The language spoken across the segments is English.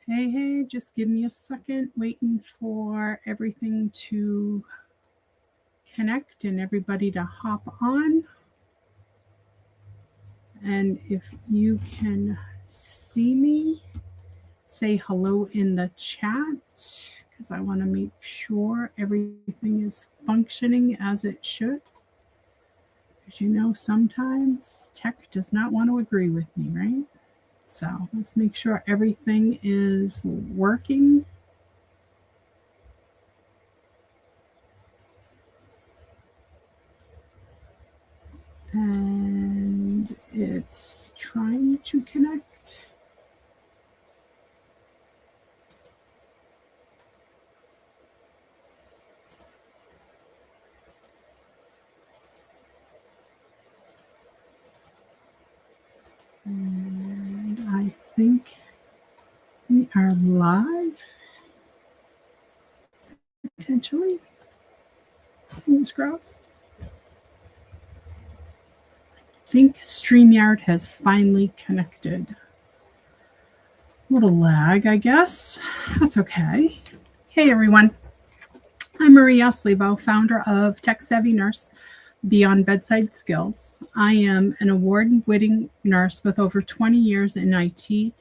Hey, just give me a second, waiting for everything to connect and everybody to hop on. And if you can see me, say hello in the chat, because I want to make sure everything is functioning as it should. As you know, sometimes tech does not want to agree with me, right? So let's make sure everything is working. And it's trying to connect. And I think we are live, potentially. Fingers crossed. I think StreamYard has finally connected. A little lag, I guess. That's okay. Hey, everyone. I'm Marie Oslivo, founder of Tech Savvy Nurse Beyond Bedside Skills. I am an award-winning nurse with over 20 years in IT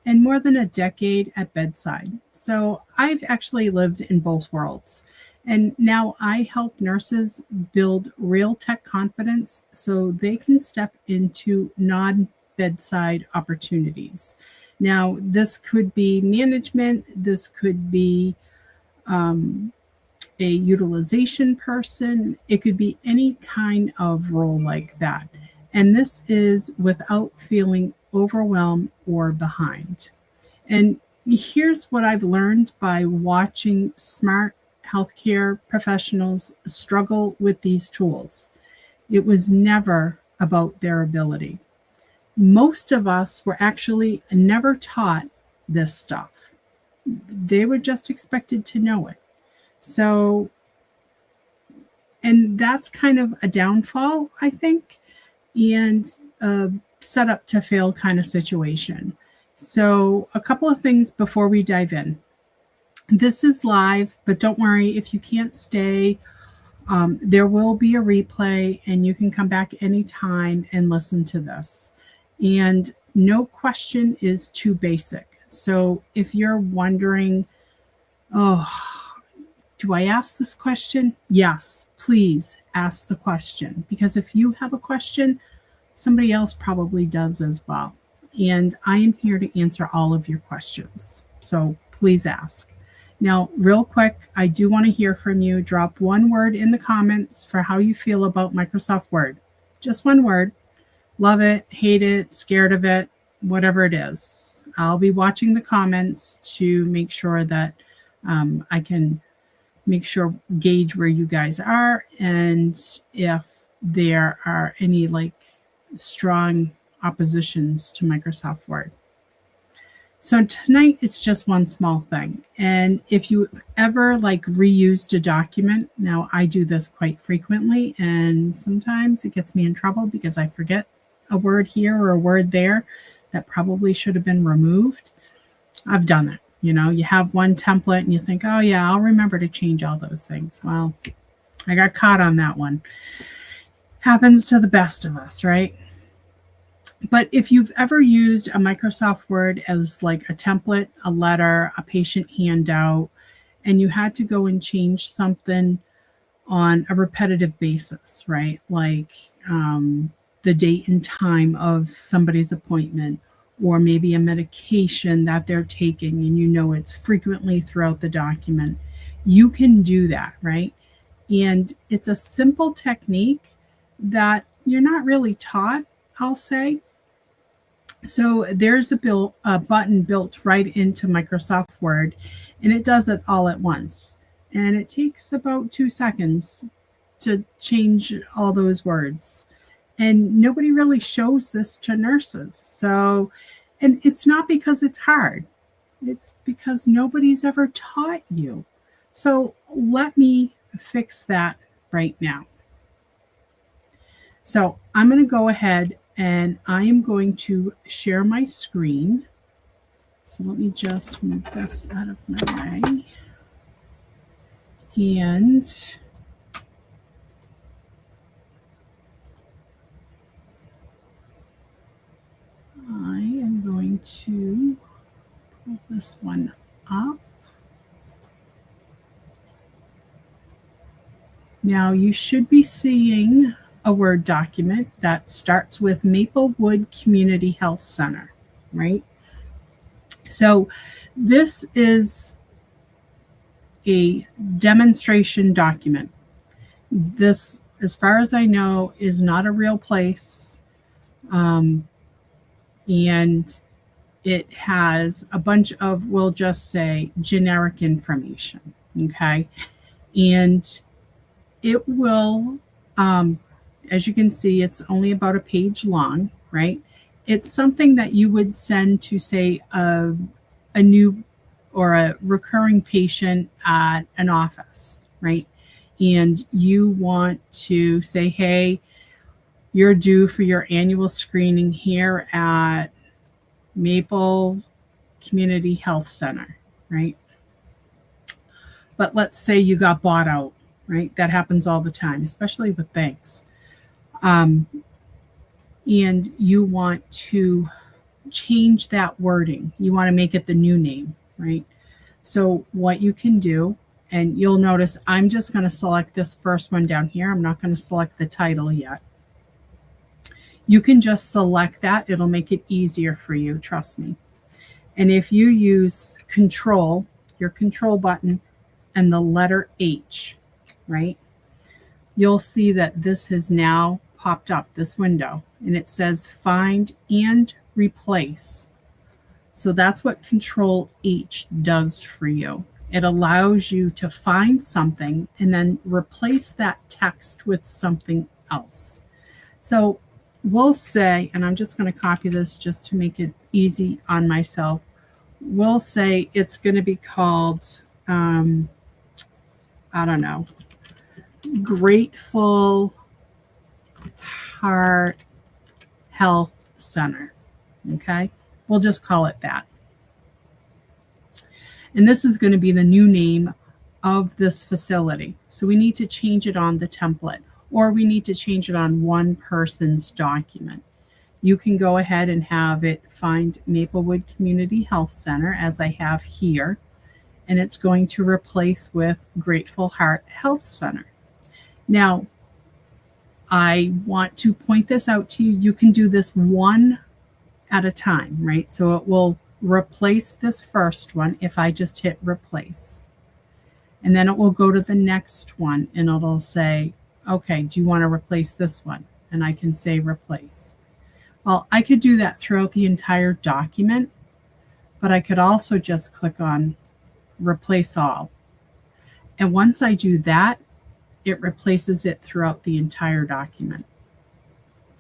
and more than a decade at bedside. So I've actually lived in both worlds. And now I help nurses build real tech confidence so they can step into non-bedside opportunities. Now, this could be management, this could be a utilization person, it could be any kind of role like that. And this is without feeling overwhelmed or behind. And here's what I've learned by watching smart healthcare professionals struggle with these tools. It was never about their ability. Most of us were actually never taught this stuff. They were just expected to know it. So, and that's kind of a downfall, I think, and a set up to fail kind of situation. So, a couple of things before we dive in. This is live, but don't worry if you can't stay. There will be a replay, and you can come back anytime and listen to this. And no question is too basic. So, if you're wondering, oh, do I ask this question? Yes, please ask the question, because if you have a question, somebody else probably does as well. And I am here to answer all of your questions. So please ask. Now, real quick, I do want to hear from you. Drop one word in the comments for how you feel about Microsoft Word. Just one word. Love it, hate it, scared of it, whatever it is. I'll be watching the comments to make sure that I can gauge where you guys are, and if there are any like strong oppositions to Microsoft Word. So tonight it's just one small thing. And if you ever like reused a document, now I do this quite frequently, and sometimes it gets me in trouble because I forget a word here or a word there that probably should have been removed. I've done it. You know, you have one template and you think, oh yeah, I'll remember to change all those things. Well, I got caught on that one. Happens to the best of us, right? But if you've ever used a Microsoft Word as like a template, a letter, a patient handout, and you had to go and change something on a repetitive basis, right? Like the date and time of somebody's appointment, or maybe a medication that they're taking, and you know it's frequently throughout the document, you can do that, right? And it's a simple technique that you're not really taught, I'll say. So there's a button built right into Microsoft Word, and it does it all at once. And it takes about 2 seconds to change all those words. And nobody really shows this to nurses. So, and it's not because it's hard. It's because nobody's ever taught you. So let me fix that right now. So I'm going to go ahead and I am going to share my screen So let me just move this out of my way. And I am going to pull this one up. Now you should be seeing a Word document that starts with Maplewood Community Health Center, right? So this is a demonstration document. This, as far as I know, is not a real place. And it has a bunch of, we'll just say, generic information, okay? And it will, as you can see, it's only about a page long, right? It's something that you would send to, say, a new or a recurring patient at an office, right? And you want to say, hey, you're due for your annual screening here at Maple Community Health Center, right? But let's say you got bought out, right? That happens all the time, especially with banks. And you want to change that wording. You want to make it the new name, right? So what you can do, and you'll notice I'm just going to select this first one down here. I'm not going to select the title yet. You can just select that. It'll make it easier for you, trust me. And if you use Control, your Control button, and the letter H, right, you'll see that this has now popped up, this window, and it says Find and Replace. So that's what Control H does for you. It allows you to find something and then replace that text with something else. So we'll say, and I'm just going to copy this just to make it easy on myself. We'll say it's going to be called, I don't know, Grateful Heart Health Center. Okay, we'll just call it that. And this is going to be the new name of this facility. So we need to change it on the template, or we need to change it on one person's document. You can go ahead and have it find Maplewood Community Health Center, as I have here, and it's going to replace with Grateful Heart Health Center. Now, I want to point this out to you. You can do this one at a time, right? So it will replace this first one if I just hit replace. And then it will go to the next one and it'll say, okay, do you want to replace this one? And I can say replace. Well, I could do that throughout the entire document, but I could also just click on replace all. And once I do that, it replaces it throughout the entire document.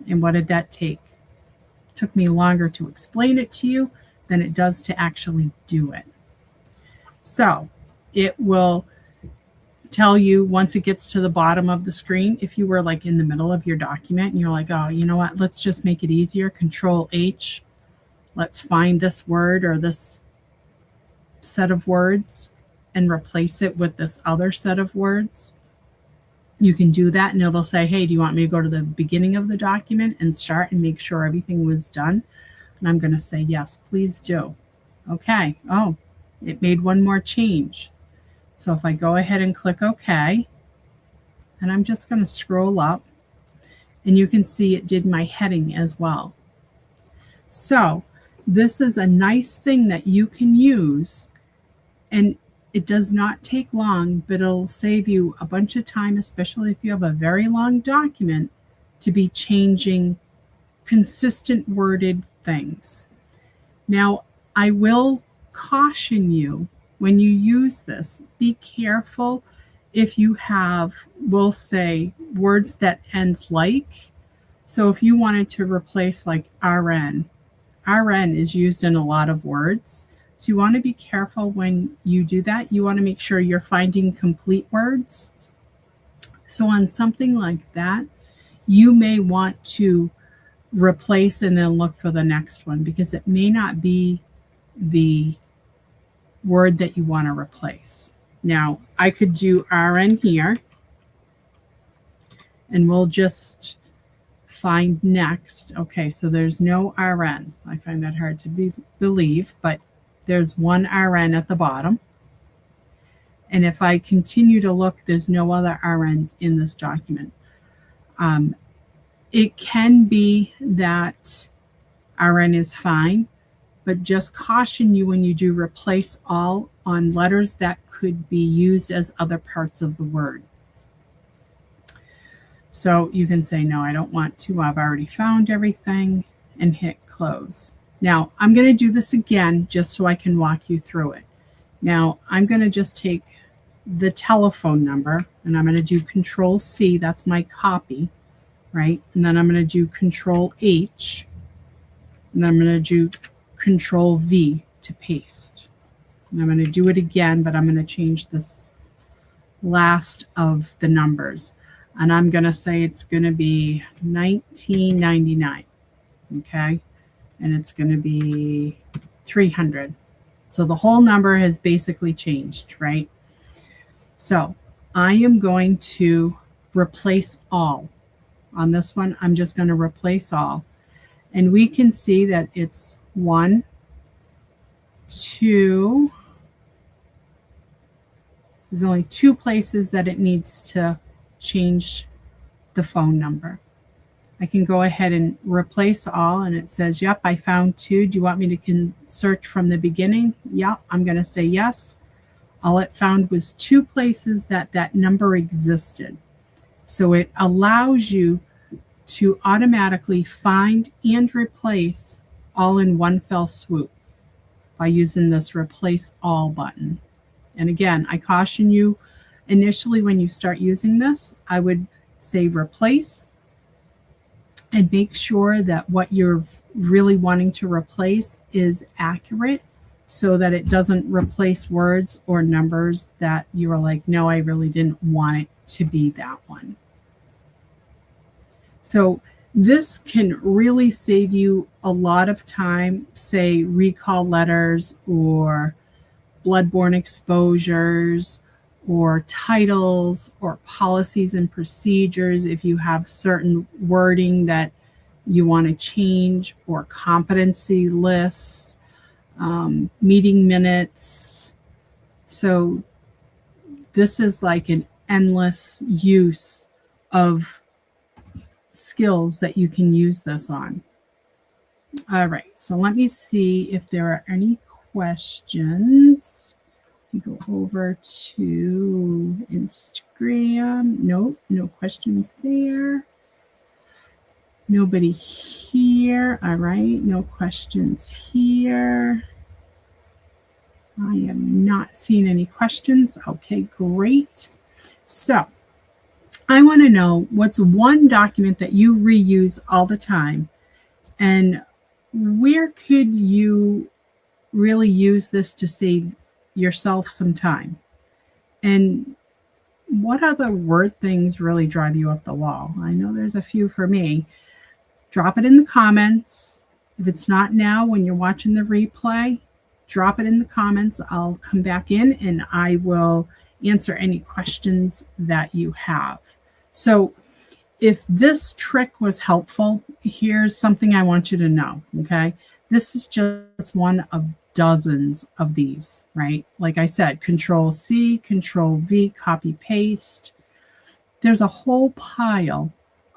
And what did that take? It took me longer to explain it to you than it does to actually do it. So it will tell you once it gets to the bottom of the screen, if you were like in the middle of your document and you're like, oh, you know what, let's just make it easier, Control H, let's find this word or this set of words and replace it with this other set of words. You can do that and it'll say, hey, do you want me to go to the beginning of the document and start and make sure everything was done? And I'm going to say, yes, please do. Okay. Oh, it made one more change. So if I go ahead and click OK, and I'm just going to scroll up, and you can see it did my heading as well. So this is a nice thing that you can use, and it does not take long, but it'll save you a bunch of time, especially if you have a very long document, to be changing consistent worded things. Now, I will caution you when you use this, be careful if you have, we'll say, words that end like. So if you wanted to replace like RN is used in a lot of words. So you want to be careful when you do that. You want to make sure you're finding complete words. So on something like that, you may want to replace and then look for the next one because it may not be the word that you want to replace. Now, I could do RN here, and we'll just find next. Okay, so there's no RNs. I find that hard to believe, but there's one RN at the bottom. And if I continue to look, there's no other RNs in this document. It can be that RN is fine, but just caution you when you do replace all on letters that could be used as other parts of the word. So you can say, no, I don't want to. I've already found everything, and hit close. Now, I'm going to do this again just so I can walk you through it. Now, I'm going to just take the telephone number, and I'm going to do Control C. That's my copy, right? And then I'm going to do Control H, and then I'm going to do Control V to paste. And I'm going to do it again, but I'm going to change this last of the numbers. And I'm going to say it's going to be 1999, okay? And it's going to be 300. So the whole number has basically changed, right? So I am going to replace all. On this one, I'm just going to replace all. And we can see that it's 1, 2. There's only 2 places that it needs to change the phone number. I can go ahead and replace all, and it says, yep, I found 2. Do you want me to search from the beginning? Yep, I'm going to say yes. All it found was 2 places that number existed. So it allows you to automatically find and replace all in one fell swoop by using this replace all button. And again, I caution you initially when you start using this, I would say replace and make sure that what you're really wanting to replace is accurate so that it doesn't replace words or numbers that you are like, no, I really didn't want it to be that one. So this can really save you a lot of time, say recall letters or bloodborne exposures or titles or policies and procedures if you have certain wording that you want to change, or competency lists, meeting minutes. So this is like an endless use of skills that you can use this on. All right, so let me see if there are any questions. We go over to Instagram. Nope, no questions there. Nobody here. All right, no questions here. I am not seeing any questions. Okay, great. So I want to know what's one document that you reuse all the time, and where could you really use this to save yourself some time? And what other word things really drive you up the wall? I know there's a few for me. Drop it in the comments. If it's not now, when you're watching the replay, drop it in the comments. I'll come back in and I will answer any questions that you have. So if this trick was helpful, here's something I want you to know, okay? This is just one of dozens of these, right? Like I said, Control C, Control V, copy paste. There's a whole pile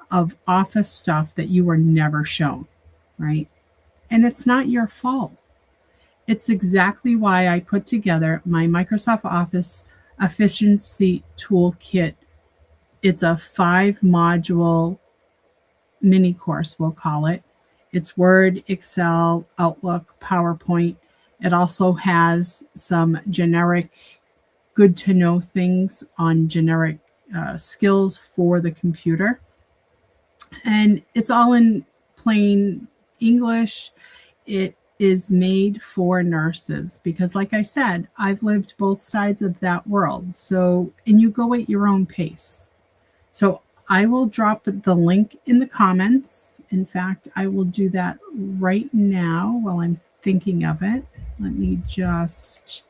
of Office stuff that you were never shown, right? And it's not your fault. It's exactly why I put together my Microsoft Office Efficiency Toolkit. It's a 5-module mini course, we'll call it. It's Word, Excel, Outlook, PowerPoint. It also has some generic good to know things on generic skills for the computer. And it's all in plain English. It is made for nurses because, like I said, I've lived both sides of that world. So, and you go at your own pace. So I will drop the link in the comments. In fact, I will do that right now while I'm thinking of it. Let me just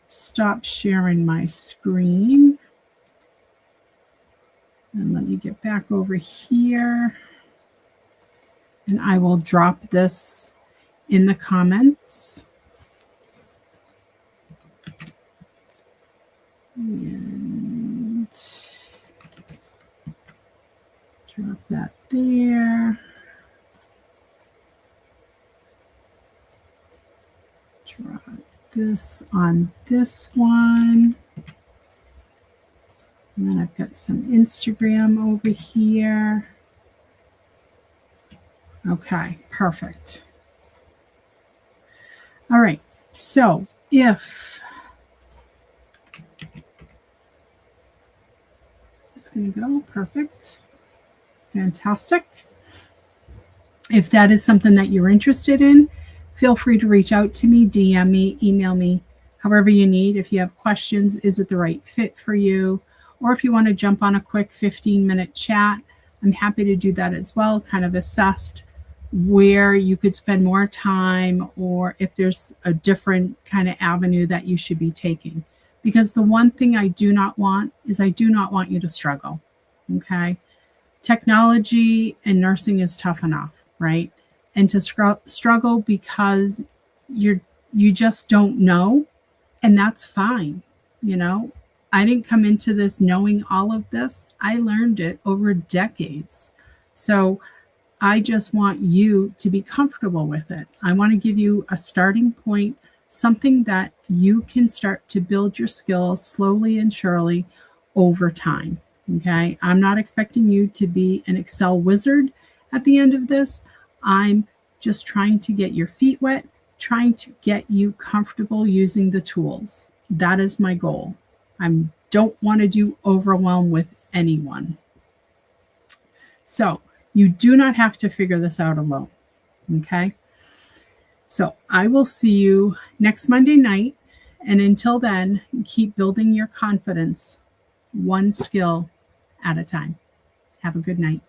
stop sharing my screen. And let me get back over here. And I will drop this in the comments. And drop that there. Drop this on this one. And then I've got some Instagram over here. Okay, perfect. All right, so if it's going to go, perfect, fantastic. If that is something that you're interested in, feel free to reach out to me, DM me, email me, however you need. If you have questions, is it the right fit for you? Or if you want to jump on a quick 15-minute chat, I'm happy to do that as well, kind of assess where you could spend more time or if there's a different kind of avenue that you should be taking. Because the one thing I do not want is I do not want you to struggle, okay? Technology and nursing is tough enough, right? And to struggle because you just don't know, and that's fine, you know? I didn't come into this knowing all of this. I learned it over decades. So I just want you to be comfortable with it. I want to give you a starting point, something that you can start to build your skills slowly and surely over time. Okay. I'm not expecting you to be an Excel wizard at the end of this. I'm just trying to get your feet wet, trying to get you comfortable using the tools. That is my goal. I don't want to do overwhelm with anyone. So you do not have to figure this out alone. Okay. So I will see you next Monday night. And until then, keep building your confidence one skill at a time. Have a good night.